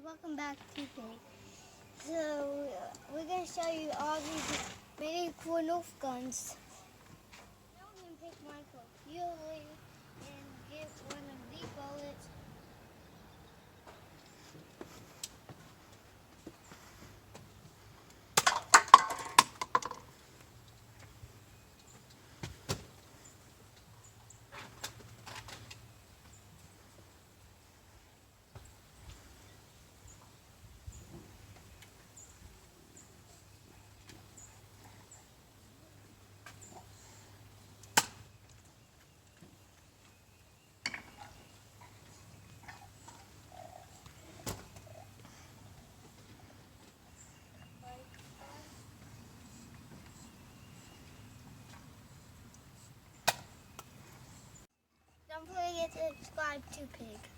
Welcome back to Pig. So we're going to show you all these really cool Nerf guns. Now we're going to pick one for fueling and get one of these bullets. Don't forget to subscribe to Pig.